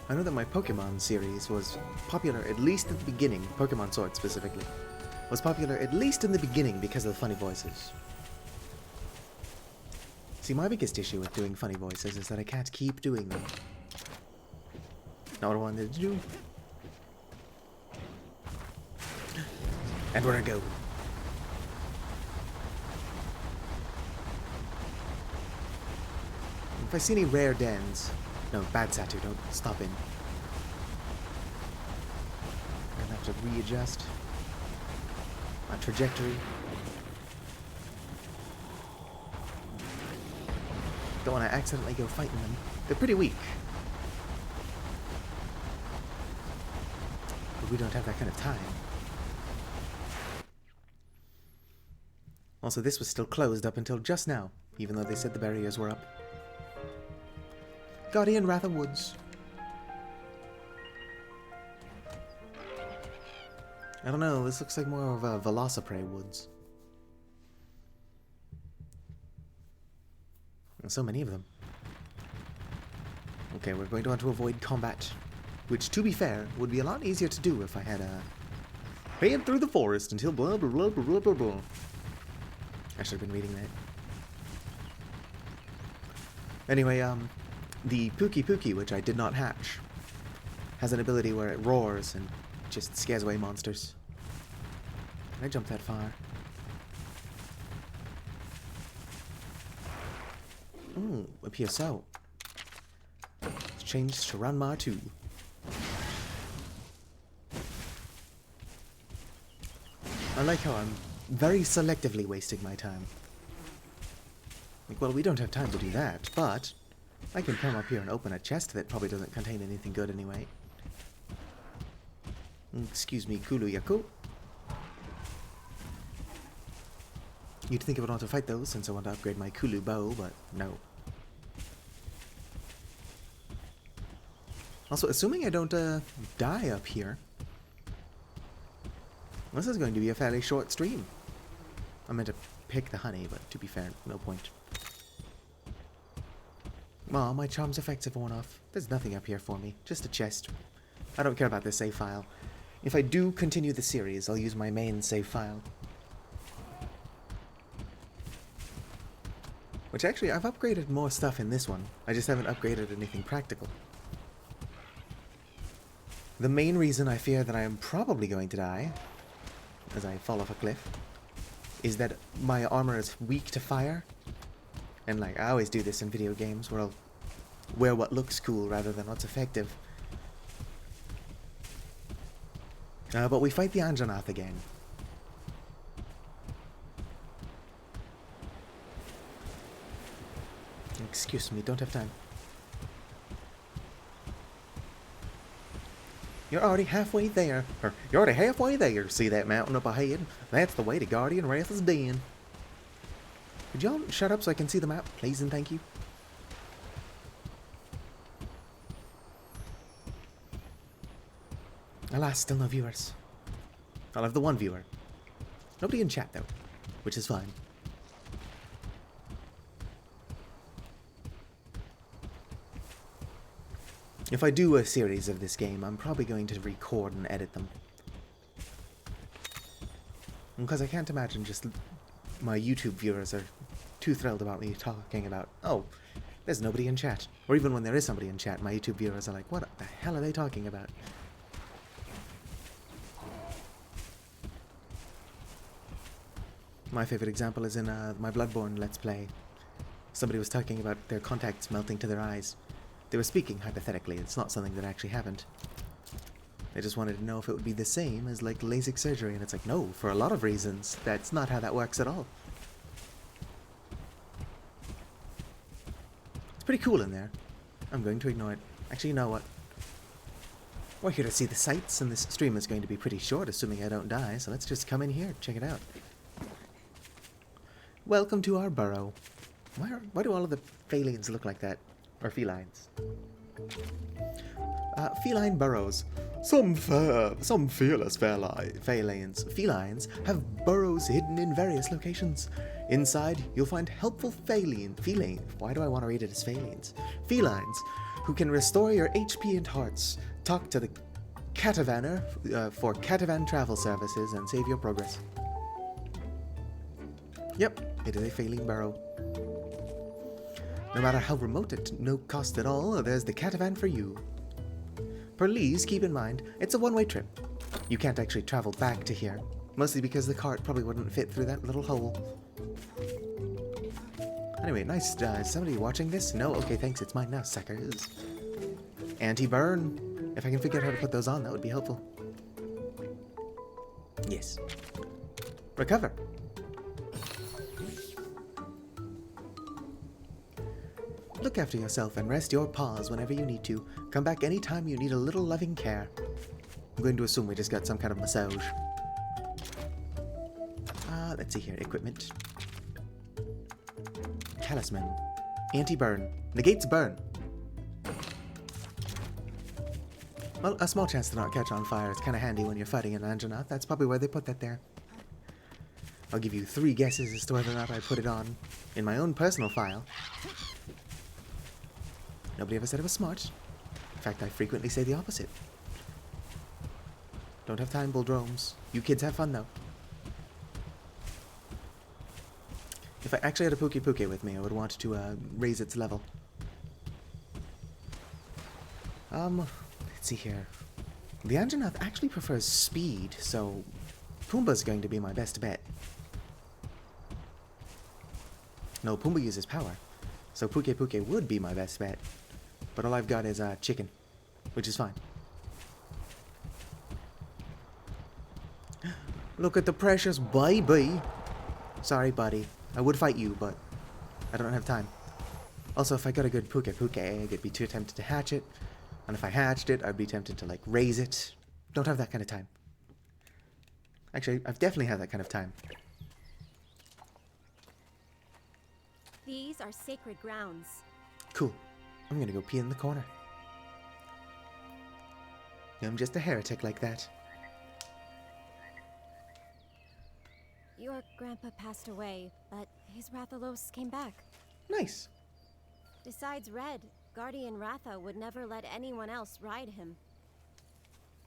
I know that my Pokemon series was popular at least at the beginning, Pokemon Sword specifically, was popular at least in the beginning because of the funny voices. See, my biggest issue with doing funny voices is that I can't keep doing them. Not what I wanted to do. And where I go. If I see any rare dens... No, bad Satu, don't stop in. I'm gonna have to readjust my trajectory. Don't want to accidentally go fighting them. They're pretty weak. But we don't have that kind of time. Also, this was still closed up until just now, even though they said the barriers were up. Guardian Ratha Woods. I don't know, this looks like more of a Velociprey Woods. And so many of them. Okay, we're going to want to avoid combat. Which, to be fair, would be a lot easier to do if I had a... head through the forest until blah blah blah blah blah blah. I should have been reading that. Anyway, the Pookie, which I did not hatch, has an ability where it roars and just scares away monsters. Can I jump that far? Ooh, a PSO. It's changed to Ranma 2. I like how I'm very selectively wasting my time. Like, well, we don't have time to do that, but I can come up here and open a chest that probably doesn't contain anything good anyway. Excuse me, Kulu Yaku. You'd think I would want to fight those since I want to upgrade my Kulu bow, but no. Also, assuming I don't die up here, this is going to be a fairly short stream. I meant to pick the honey, but to be fair, no point. Well, my charm's effects have worn off. There's nothing up here for me, just a chest. I don't care about this save file. If I do continue the series, I'll use my main save file. Which actually, I've upgraded more stuff in this one. I just haven't upgraded anything practical. The main reason I fear that I am probably going to die, as I fall off a cliff, is that my armor is weak to fire. And like, I always do this in video games, where I'll wear what looks cool rather than what's effective. But we fight the Anjanath again. Excuse me, don't have time. You're already halfway there. Or, you're already halfway there. See that mountain up ahead? That's the way to Guardian Wrath's Den. Could y'all shut up so I can see the map, please and thank you? Alas, still no viewers. I'll have the one viewer. Nobody in chat, though, which is fine. If I do a series of this game, I'm probably going to record and edit them. Because I can't imagine just my YouTube viewers are too thrilled about me talking about, oh, there's nobody in chat. Or even when there is somebody in chat, my YouTube viewers are like, what the hell are they talking about? My favorite example is in my Bloodborne Let's Play. Somebody was talking about their contacts melting to their eyes. They were speaking hypothetically, it's not something that actually happened. They just wanted to know if it would be the same as like LASIK surgery, and it's like, no, for a lot of reasons, that's not how that works at all. It's pretty cool in there. I'm going to ignore it. Actually, you know what? We're here to see the sights, and this stream is going to be pretty short, assuming I don't die, so let's just come in here, check it out. Welcome to our burrow. Why do all of the phalians look like that? Or felines? Feline burrows. Some fearless felines have burrows hidden in various locations. Inside, you'll find helpful feline. Why do I want to read it as felines? Felines, who can restore your HP and hearts. Talk to the Catavanner for Catavan travel services and save your progress. Yep, it is a feline burrow. No matter how remote at no cost at all, there's the Catavan for you. Please keep in mind, it's a one-way trip. You can't actually travel back to here, mostly because the cart probably wouldn't fit through that little hole. Anyway, nice. Is somebody watching this? No? Okay, thanks. It's mine now, suckers. Anti-burn. If I can figure out how to put those on, that would be helpful. Yes. Recover. Look after yourself and rest your paws whenever you need to. Come back anytime you need a little loving care. I'm going to assume we just got some kind of massage. Let's see here. Equipment. Talisman. Anti-burn. Negates burn. Well, a small chance to not catch on fire. It's kind of handy when you're fighting an Anjanath. That's probably why they put that there. I'll give you 3 guesses as to whether or not I put it on in my own personal file. Nobody ever said it was smart. In fact, I frequently say the opposite. Don't have time, Bulldromes. You kids have fun, though. If I actually had a Puke Puke with me, I would want to raise its level. Let's see here. The Anjanath actually prefers speed, so Pumbaa's going to be my best bet. No, Pumbaa uses power, so Puke Puke would be my best bet. But all I've got is chicken, which is fine. Look at the precious baby. Sorry, buddy. I would fight you, but I don't have time. Also, if I got a good Puke Puke egg, I'd be too tempted to hatch it. And if I hatched it, I'd be tempted to, like, raise it. Don't have that kind of time. Actually, I've definitely had that kind of time. These are sacred grounds. Cool. I'm gonna go pee in the corner. I'm just a heretic like that. Your grandpa passed away, but his Rathalos came back. Nice. Besides Red, Guardian Ratha would never let anyone else ride him.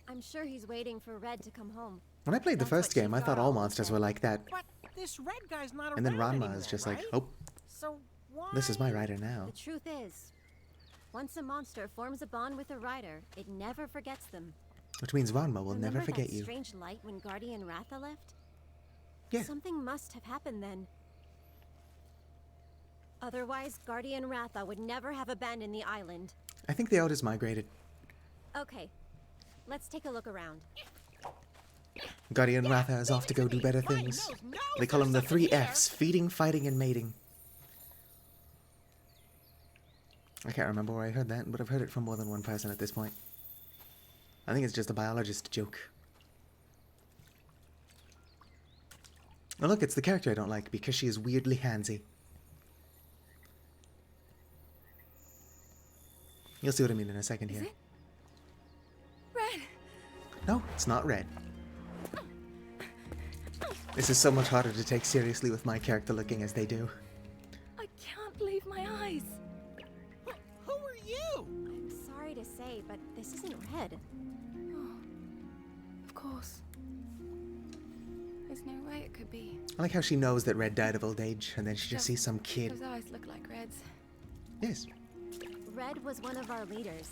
I'm sure he's waiting for Red to come home. When I played the That's first what game, she I thought thought all all monsters the were time. like that. But this red guy's not And then around Ranma anymore, is just right? like, oh, So why This is my rider now. The truth is, once a monster forms a bond with a rider, it never forgets them. Which means Ranma will never Remember forget that you. strange light when Guardian Ratha left? Yeah. Something must have happened then. Otherwise, Guardian Ratha would never have abandoned the island. I think they all just migrated. Okay, let's take a look around. Guardian Ratha is off to go do better things. They call him the 3 Fs: feeding, fighting, and mating. I can't remember where I heard that, but I've heard it from more than one person at this point. I think it's just a biologist joke. Oh look, it's the character I don't like because she is weirdly handsy. You'll see what I mean in a second here. Red! No, it's not Red. This is so much harder to take seriously with my character looking as they do. I can't believe my eyes. Who are you? I'm sorry to say, but this isn't Red. Oh, of course. There's no way it could be. I like how she knows that Red died of old age, and then she just sees some kid. Those eyes look like Red's. Yes. Red was one of our leaders.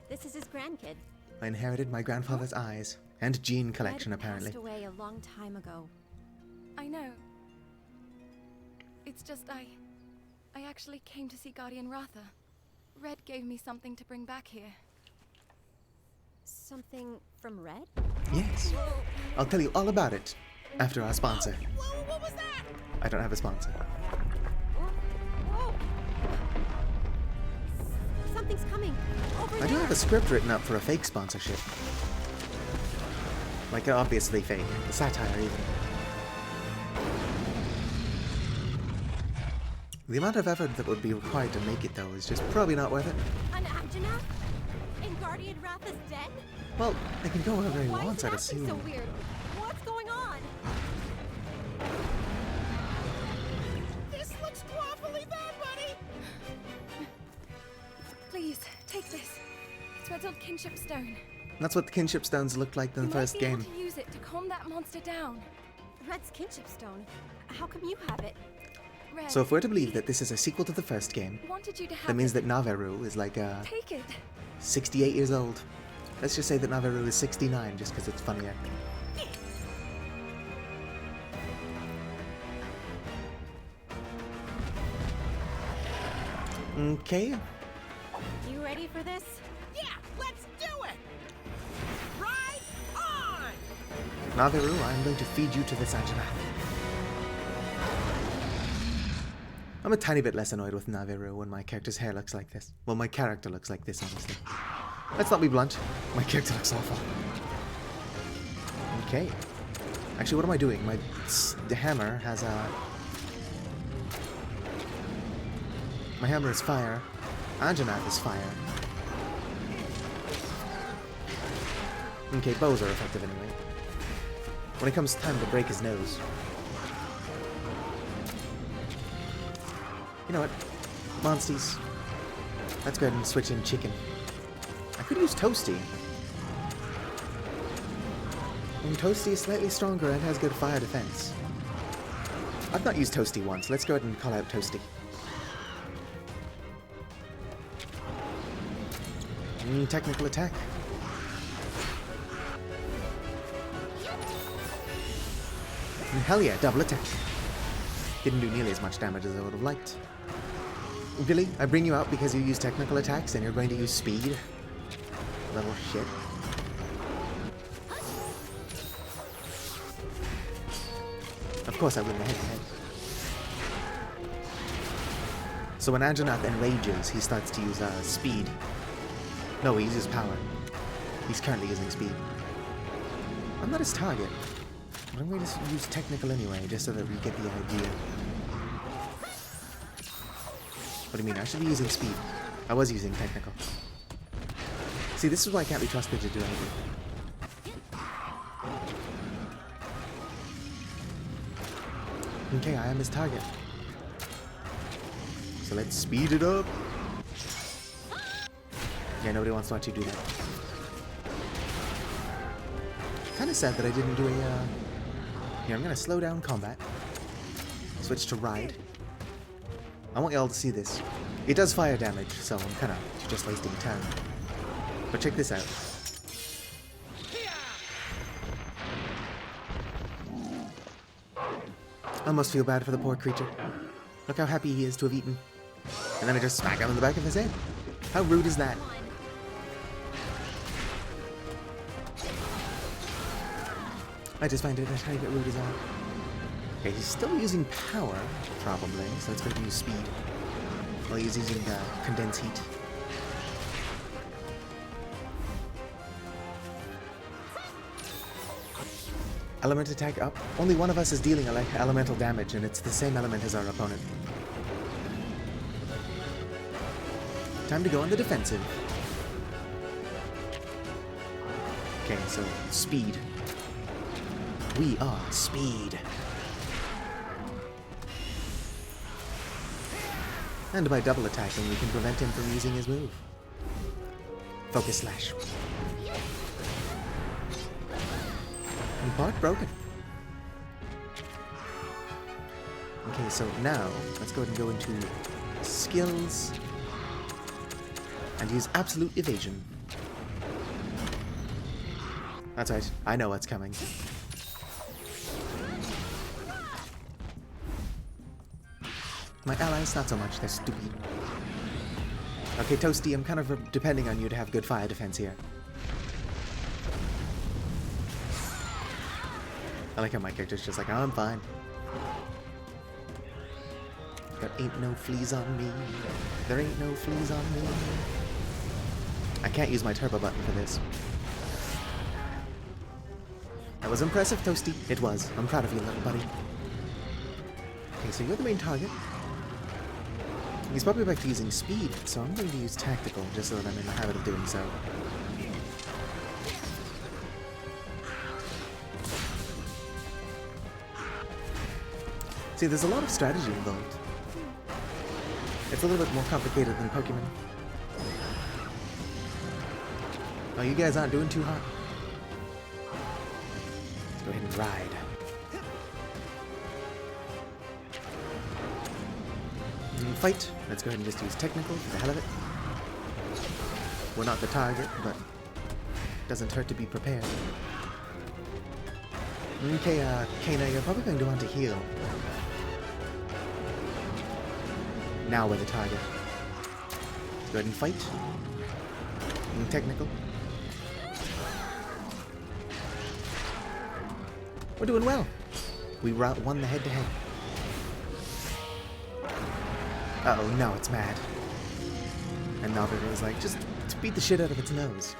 This is his grandkid. I inherited my grandfather's eyes and gene collection, Red apparently. passed away a long time ago. I know. It's just I actually came to see Guardian Ratha. Red gave me something to bring back here. Something from Red? Yes. I'll tell you all about it after our sponsor. What was that? I don't have a sponsor. Whoa! Something's coming. Over I there. do have a script written up for a fake sponsorship. Like, obviously fake. A satire, even. The amount of effort that would be required to make it, though, is just probably not worth it. An Anjanath? And Guardian Ratha's dead? Well, they can go wherever he Why wants, is I'd it acting assume. so weird? What's going on? This looks awfully bad, buddy. Please, take this. It's Red's old kinship stone. That's what the kinship stones looked like in the first You might game. be able to use it to calm that monster down. Red's kinship stone. How come you have it? Red, So if we're to believe that this is a sequel to the first game, wanted you to have that means it. that Naveru is like, Take it. 68 years old. Let's just say that Naveru is 69, just because it's funnier. Okay. You ready for this? Yeah, let's do it. Right on. Naveru, I'm going to feed you to this Anjanath. I'm a tiny bit less annoyed with Naveru when my character's hair looks like this. Well, my character looks like this, honestly. Let's not be blunt. My character looks awful. Okay. Actually, what am I doing? The hammer has a... My hammer is fire. Anjanath is fire. Okay, bows are effective anyway. When it comes time to break his nose. You know what? Monsties. Let's go ahead and switch in chicken. I could use Toasty. And Toasty is slightly stronger and has good fire defense. I've not used Toasty once. Let's go ahead and call out Toasty. Technical attack. And hell yeah, double attack. Didn't do nearly as much damage as I would have liked. Really? I bring you out because you use technical attacks and you're going to use speed? Little shit. Of course I win the head-to-head. So when Anjanath enrages, he starts to use speed. No, he uses power. He's currently using speed. I'm not his target. But I'm going to use technical anyway, just so that we get the idea. What do you mean? I should be using speed. I was using technical. See, this is why I can't be trusted to do anything. Okay, I am his target. So let's speed it up. Yeah, nobody wants to watch you do that. Kinda sad that I didn't do a, Here, I'm gonna slow down combat. Switch to ride. I want y'all to see this. It does fire damage, so I'm kind of just wasting time. But check this out. I must feel bad for the poor creature. Look how happy he is to have eaten. And then I just smack him in the back of his head. How rude is that? I just find it a tiny bit rude as well. Okay, he's still using power, probably, so let's go ahead and use speed. While he's using condensed heat. Element attack up. Only one of us is dealing elemental damage, and it's the same element as our opponent. Time to go on the defensive. Okay, so speed. We are speed. And by double attacking, we can prevent him from using his move. Focus slash. And part broken. Okay, so now, let's go ahead and go into skills. And use absolute evasion. That's right, I know what's coming. My allies, not so much, they're stupid. Okay, Toasty, I'm kind of depending on you to have good fire defense here. I like how my character's just like, oh, I'm fine. There ain't no fleas on me. There ain't no fleas on me. I can't use my turbo button for this. That was impressive, Toasty. It was. I'm proud of you, little buddy. Okay, so you're the main target. He's probably back to using speed, so I'm going to use tactical, just so that I'm in the habit of doing so. See, there's a lot of strategy involved. It's a little bit more complicated than Pokemon. Oh, you guys aren't doing too hot. Let's go ahead and ride. And fight. Let's go ahead and just use technical for the hell of it. We're not the target, but doesn't hurt to be prepared. Okay, Kana, you're probably going to want to heal. Now we're the target. Let's go ahead and fight. And technical. We're doing well. We won the head-to-head. Uh-oh, now it's mad. And now it was like, just beat the shit out of its nose.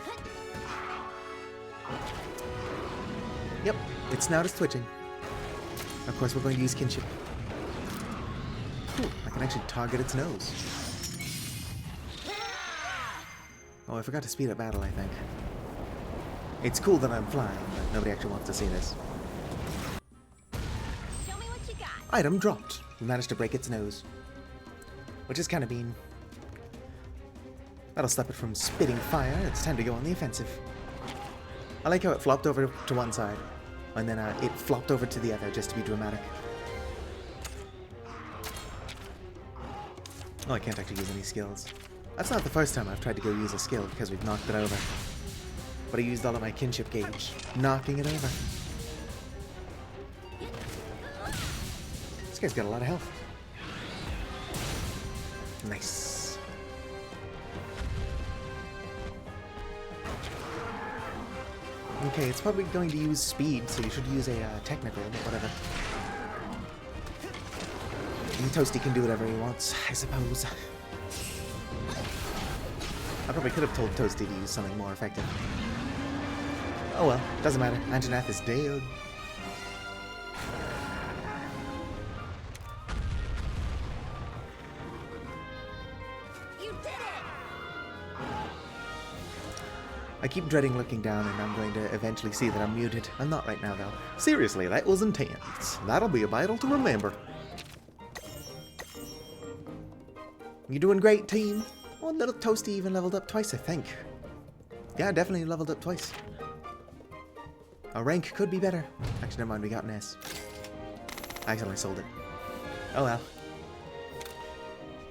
Yep, its snout is twitching. Of course, we're going to use kinship. Ooh, I can actually target its nose. Oh, I forgot to speed up battle, I think. It's cool that I'm flying, but nobody actually wants to see this. Show me what you got. Item dropped. We managed to break its nose. Which is kind of mean. That'll stop it from spitting fire. It's time to go on the offensive. I like how it flopped over to one side, and then it flopped over to the other, just to be dramatic. Oh, I can't actually use any skills. That's not the first time I've tried to go use a skill because we've knocked it over. But I used all of my kinship gauge, knocking it over. This guy's got a lot of health. Nice. Okay, it's probably going to use speed, so you should use a technical, but whatever. And Toasty can do whatever he wants, I suppose. I probably could have told Toasty to use something more effective. Oh well, doesn't matter. Anjanath is dead. I keep dreading looking down, and I'm going to eventually see that I'm muted. I'm not right now, though. Seriously, that was intense. That'll be a battle to remember. You doing great, team? Oh, little Toasty even leveled up twice, I think. Yeah, definitely leveled up twice. Our rank could be better. Actually, never mind, we got an S. I accidentally sold it. Oh well.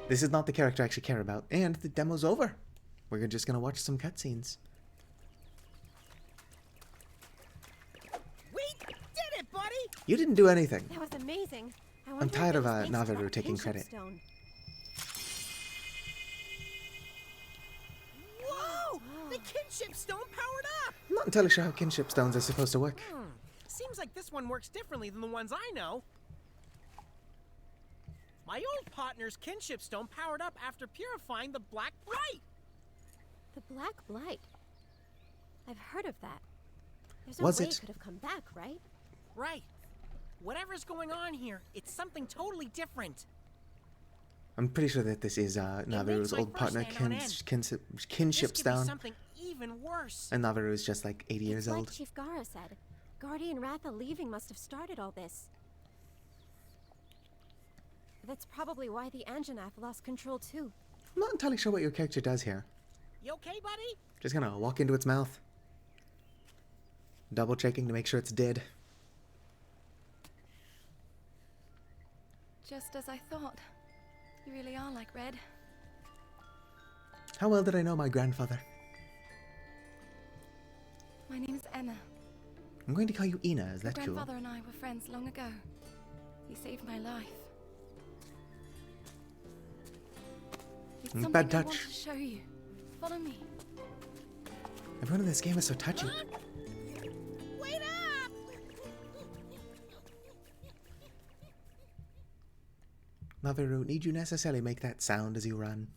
This is not the character I actually care about. And the demo's over. We're just gonna watch some cutscenes. We did it, buddy! You didn't do anything. That was amazing. I wonder I'm if tired it of was thanks to Naviru that taking kinship credit. stone. Whoa! The kinship stone powered up! I'm not entirely sure how kinship stones are supposed to work. Seems like this one works differently than the ones I know. My old partner's kinship stone powered up after purifying the black blight. The Black Blight. I've heard of that. There's Was no way it? it could have come back, right? Right. Whatever's going on here, it's something totally different. I'm pretty sure that this is Naviru's makes my old partner, first hand on end. kinship This could be stone. something even worse. And Naviru is just like 80 years It's old. like Chief Gara said. Guardian Ratha leaving must have started all this. That's probably why the Anjanath lost control too. I'm not entirely sure what your character does here. You okay, buddy? Just gonna walk into its mouth. Double checking to make sure it's dead. Just as I thought. You really are like Red. How well did I know my grandfather? My name's Enna. I'm going to call you Ina, is Your that cool? grandfather and I were friends long ago. He saved my life. It's something Bad I want touch. to show you. Follow me. Everyone in this game is so touchy. Wait up! Naviru, need you necessarily make that sound as you run?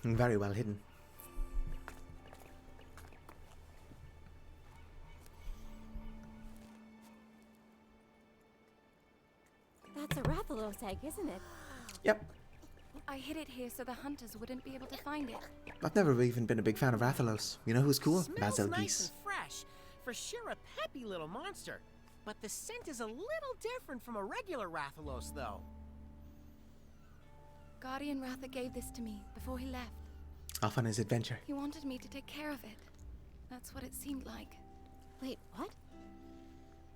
Very well hidden. That's a Rathalos egg, isn't it? Yep. I hid it here so the hunters wouldn't be able to find it. I've never even been a big fan of Rathalos. You know who's cool? Smells Basil nice Geese. and fresh. For sure a peppy little monster. But the scent is a little different from a regular Rathalos, though. Guardian Ratha gave this to me before he left. Off on his adventure. He wanted me to take care of it. That's what it seemed like. Wait, what?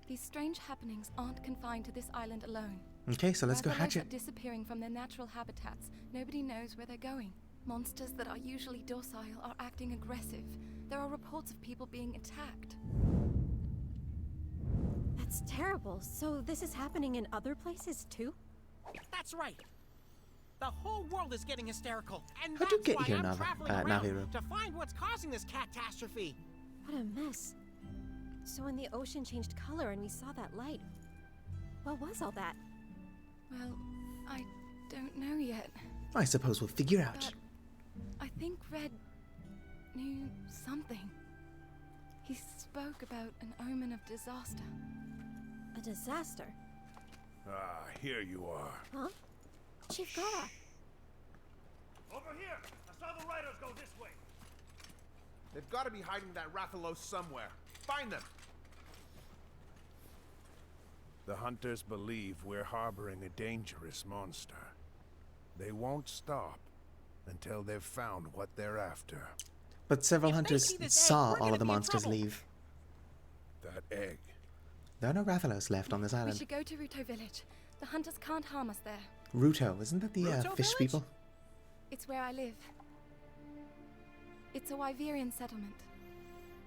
These strange happenings aren't confined to this island alone. Okay, so let's go Rathalos hatch are it. disappearing from their natural habitats. Nobody knows where they're going. Monsters that are usually docile are acting aggressive. There are reports of people being attacked. That's terrible. So this is happening in other places too? That's right. The whole world is getting hysterical, and How'd that's you get why here, I'm Navi- traveling around Naviru? to find what's causing this catastrophe. What a mess. So when the ocean changed color and we saw that light, what was all that? Well, I don't know yet. I suppose we'll figure out. But I think Red knew something. He spoke about an omen of disaster. A disaster? Ah, here you are. Huh? Chief Gara. Over here! I saw the riders go this way! They've got to be hiding that Rathalos somewhere. Find them! The hunters believe we're harboring a dangerous monster. They won't stop until they've found what they're after. But several If they hunters see this egg, saw we're all gonna of the be in monsters trouble. leave. That egg. There are no Rathalos left on this We island. should go to Ruto village. The hunters can't harm us there. Ruto, isn't that the Ruto fish village? people? It's where I live. It's a Wyverian settlement.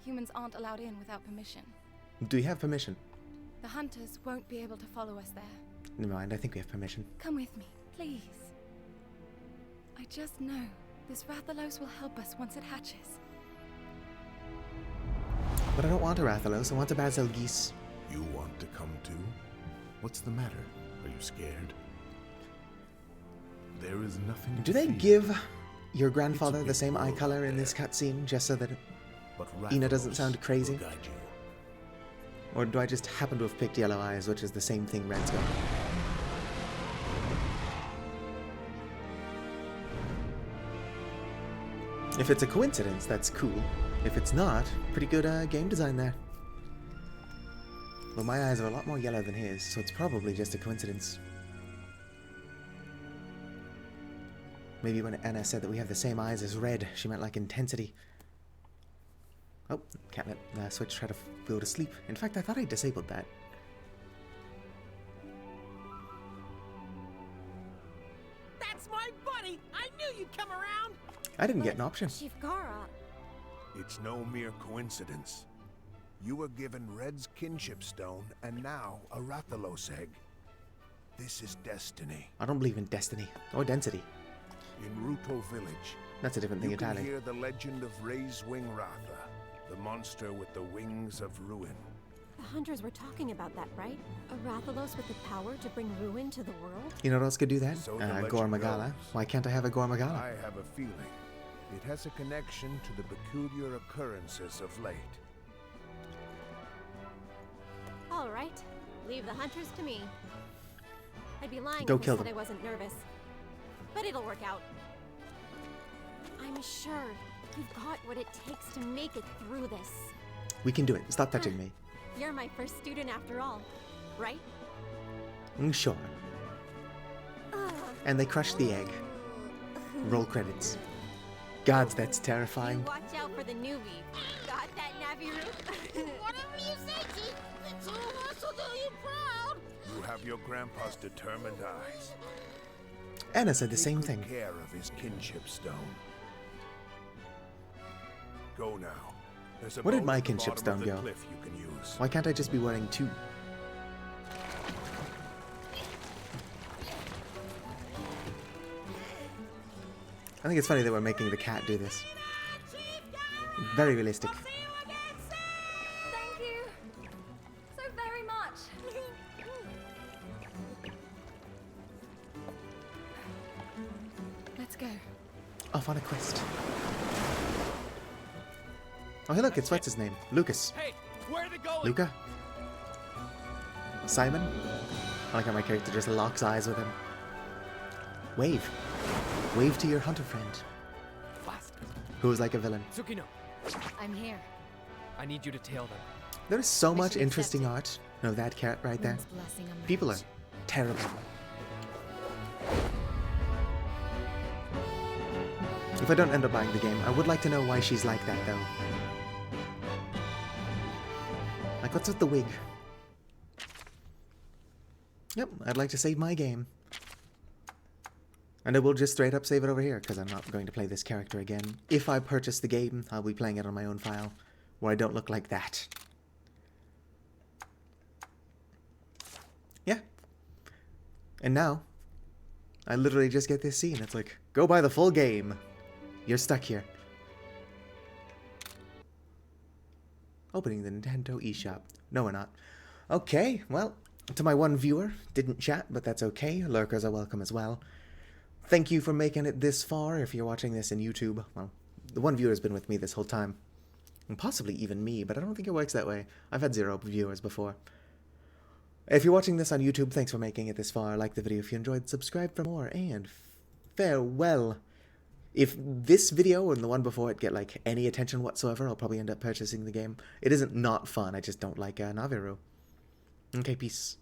Humans aren't allowed in without permission. Do you have permission? The hunters won't be able to follow us there. Never mind, I think we have permission. Come with me, please. I just know this Rathalos will help us once it hatches. But I don't want a Rathalos, I want a Basil Geese. You want to come too? What's the matter? Are you scared? There is nothing. Do to they fear, give your grandfather It's a the same big eye world color out in this there. cutscene, just so that... but Ina doesn't Rathalos sound crazy? will guide you. Or do I just happen to have picked yellow eyes, which is the same thing Red's got? If it's a coincidence, that's cool. If it's not, pretty good game design there. Well, my eyes are a lot more yellow than his, so it's probably just a coincidence. Maybe when Anna said that we have the same eyes as Red, she meant like intensity. Oh, can't let the switch try to go to sleep. In fact, I thought I disabled that. That's my buddy! I knew you'd come around! I didn't get an option. Chief Gara. It's no mere coincidence. You were given Red's kinship stone and now a Rathalos egg. This is destiny. I don't believe in destiny or density. In Ruto village, That's a different thing you can entirely. hear the legend of Ray's Wing Ratha, the monster with the wings of ruin. The hunters were talking about that, right? A Rathalos with the power to bring ruin to the world? You know what else could do that? So the legend Gormagala. goes. Why can't I have a Gormagala? I have a feeling it has a connection to the peculiar occurrences of late. All right. Leave the hunters to me. I'd be lying Go if I kill said them. I wasn't nervous. But it'll work out. I'm sure you've got what it takes to make it through this. We can do it. Stop touching me. You're my first student after all, right? Sure. And they crushed the egg. Roll credits. Gods, that's terrifying. Watch out for the newbie. Got that, Naviru? Whatever you say, Chief! The two of us will do you proud! You have your grandpa's determined eyes. Anna said the same Take thing. good care of his kinship stone. Go now. There's a Where did boat my at the kinship bottom of stone the go? cliff you can use. Why can't I just be wearing two? I think it's funny that we're making the cat do this. Very realistic. Thank you so very much. Let's go. Off on a quest. Oh, hey, look, it's what's his name? Lucas. Hey, where are they going? Luca? Simon? I like how my character just locks eyes with him. Wave. Wave to your hunter friend, who is like a villain. Tsukino, I'm here. I need you to tail them. There is so much Mission interesting accepted. art. No, that cat right there. Moon's blessing emerged. People are terrible. If I don't end up buying the game, I would like to know why she's like that, though. Like, what's with the wig? Yep, I'd like to save my game. And I will just straight up save it over here, because I'm not going to play this character again. If I purchase the game, I'll be playing it on my own file, where I don't look like that. Yeah. And now, I literally just get this scene. It's like, go buy the full game. You're stuck here. Opening the Nintendo eShop. No, we're not. Okay, well, to my one viewer, didn't chat, but that's okay. Lurkers are welcome as well. Thank you for making it this far. If you're watching this in YouTube, well, the one viewer has been with me this whole time. And possibly even me, but I don't think it works that way. I've had 0 viewers before. If you're watching this on YouTube, thanks for making it this far. Like the video if you enjoyed, subscribe for more, and farewell. If this video and the one before it get like any attention whatsoever, I'll probably end up purchasing the game. It isn't not fun, I just don't like Naviru. Okay, peace.